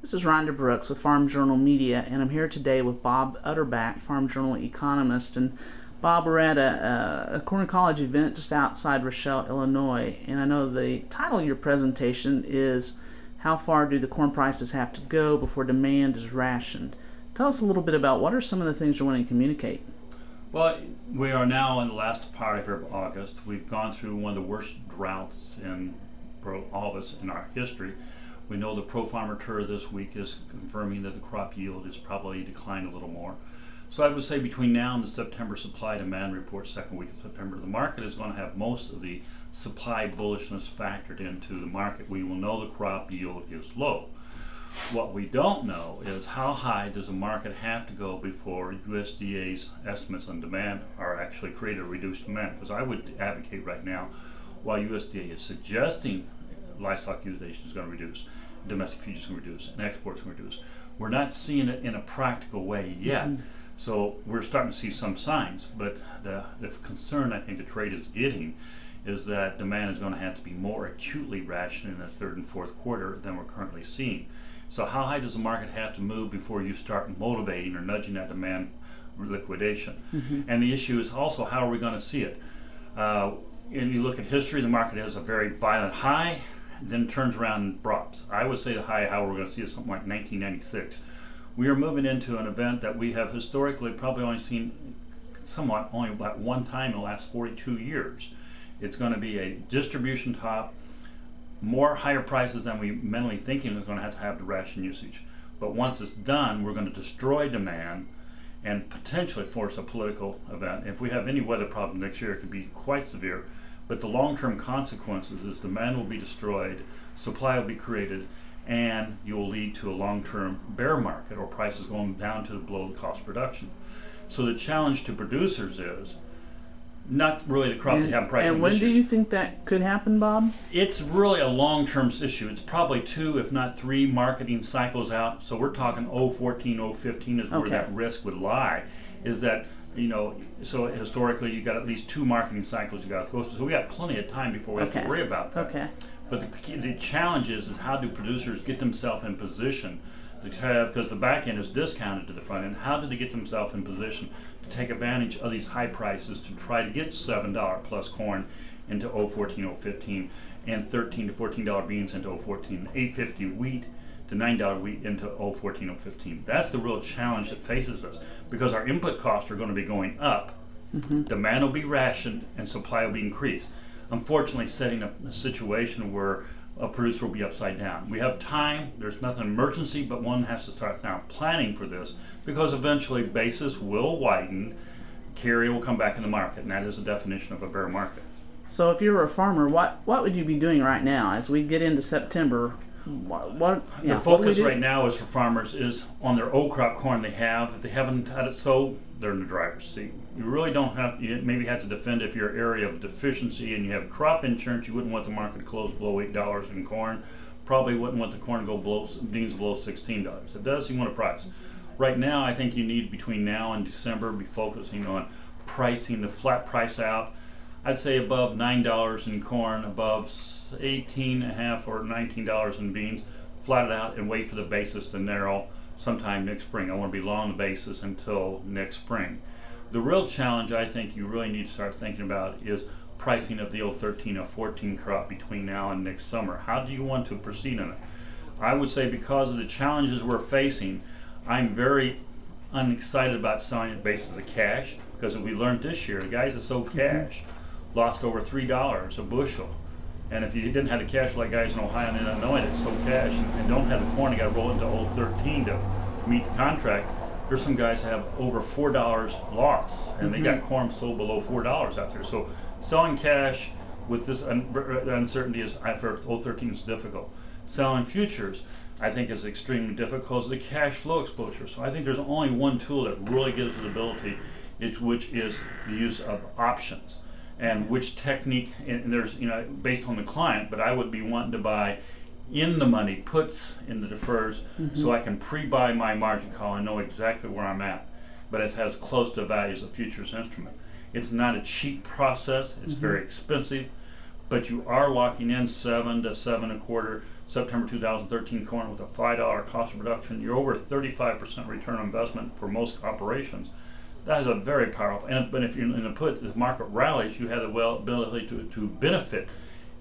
This is Rhonda Brooks with Farm Journal Media, and I'm here today with Bob Utterback, Farm Journal economist. And Bob, we're at a corn college event just outside Rochelle, Illinois, and I know the title of your presentation is "How Far Do the Corn Prices Have to Go Before Demand is Rationed?" Tell us a little bit about what are some of the things you're wanting to communicate. Well, we are now in the last part of August. We've gone through one of the worst droughts for all of us in our history. We know the Pro Farmer Tour this week is confirming that the crop yield is probably declined a little more. So I would say between now and the September supply demand report, second week of September, the market is going to have most of the supply bullishness factored into the market. We will know the crop yield is low. What we don't know is how high does the market have to go before USDA's estimates on demand are actually created a reduced demand. Because I would advocate right now, while USDA is suggesting livestock utilization is going to reduce, domestic feed is going to reduce, and exports are going to reduce, we're not seeing it in a practical way yet. So we're starting to see some signs, but the concern I think the trade is getting is that demand is going to have to be more acutely rationed in the third and fourth quarter than we're currently seeing. So how high does the market have to move before you start motivating or nudging that demand liquidation? And the issue is also, how are we going to see it? And you look at history, the market has a very violent high, then turns around and drops. I would say the high, how we're going to see, is something like 1996. We are moving into an event that we have historically probably only seen somewhat only about one time in the last 42 years. It's going to be a distribution top, more higher prices than we mentally thinking is going to have to ration usage. But once it's done, we're going to destroy demand and potentially force a political event. If we have any weather problem next year, it could be quite severe. But the long-term consequences is demand will be destroyed, supply will be created, and you will lead to a long-term bear market or prices going down to below the cost of production. So the challenge to producers is not really the crop they have priced. And when do you think that could happen, Bob? It's really a long-term issue. It's probably 2, if not 3 marketing cycles out. So we're talking 014, 015 is where that risk would lie. Is that, so historically you got at least 2 marketing cycles you got to go through. So we got plenty of time before we have to worry about that. But the challenge is how do producers get themselves in position to have, because the back end is discounted to the front end, how do they get themselves in position to take advantage of these high prices to try to get $7 plus corn into 014, 015, and $13 to $14 beans into 014, $8.50 wheat to $9 wheat into 014, 015. That's the real challenge that faces us, because our input costs are going to be going up, demand will be rationed, and supply will be increased. Unfortunately, setting up a situation where a producer will be upside down. We have time, there's nothing emergency, but one has to start now planning for this, because eventually basis will widen, carry will come back in the market, and that is the definition of a bear market. So if you were a farmer, what would you be doing right now as we get into September? The focus right now is for farmers is on their old crop corn they have. If they haven't had it sold, they're in the driver's seat. You really don't have, you maybe have to defend if you're an area of deficiency and you have crop insurance. You wouldn't want the market to close below $8 in corn. Probably wouldn't want the corn to go below, beans below $16. It does, you want a price. Right now, I think you need, between now and December, be focusing on pricing the flat price out. I'd say above $9 in corn, above $18.5 or $19 in beans, flat it out and wait for the basis to narrow sometime next spring. I want to be long the basis until next spring. The real challenge I think you really need to start thinking about is pricing of the 013 or 14 crop between now and next summer. How do you want to proceed on it? I would say, because of the challenges we're facing, I'm very unexcited about selling it basis of cash, because we learned this year, the guys that sold cash lost over $3 a bushel. And if you didn't have the cash like guys in Ohio and Illinois that sold cash and don't have the corn, they got to roll into 013 to meet the contract. There's some guys that have over $4 loss, and they got corn sold below $4 out there. So selling cash with this uncertainty is, for 013 is difficult. Selling futures, I think, is extremely difficult because of the cash flow exposure. So I think there's only one tool that really gives the ability, which is the use of options. And which technique, and there's, based on the client, but I would be wanting to buy in the money puts in the defers, so I can pre-buy my margin call and know exactly where I'm at, but it has close to values of futures instrument. It's not a cheap process, it's very expensive, but you are locking in 7 to 7.25 September 2013 corn with a $5 cost of production. You're over 35% return on investment for most operations. That is a very powerful. But if you're in the market rallies, you have the ability to benefit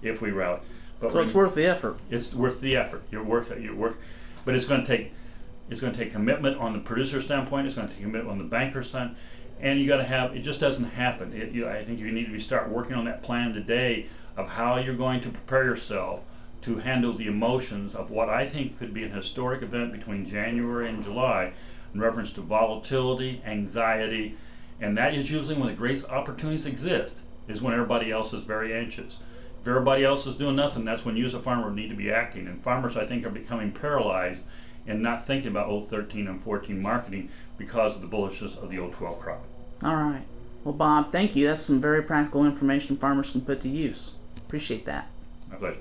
if we rally. But so it's worth the effort. It's worth the effort. Your work, but it's going to take commitment on the producer standpoint. It's going to take commitment on the banker side, and you got to have. It just doesn't happen. I think you need to start working on that plan today of how you're going to prepare yourself to handle the emotions of what I think could be an historic event between January and July in reference to volatility, anxiety, and that is usually when the greatest opportunities exist, is when everybody else is very anxious. If everybody else is doing nothing, that's when you as a farmer need to be acting. And farmers, I think, are becoming paralyzed and not thinking about 013 and 14 marketing because of the bullishness of the 012 crop. All right. Well, Bob, thank you. That's some very practical information farmers can put to use. Appreciate that. My pleasure.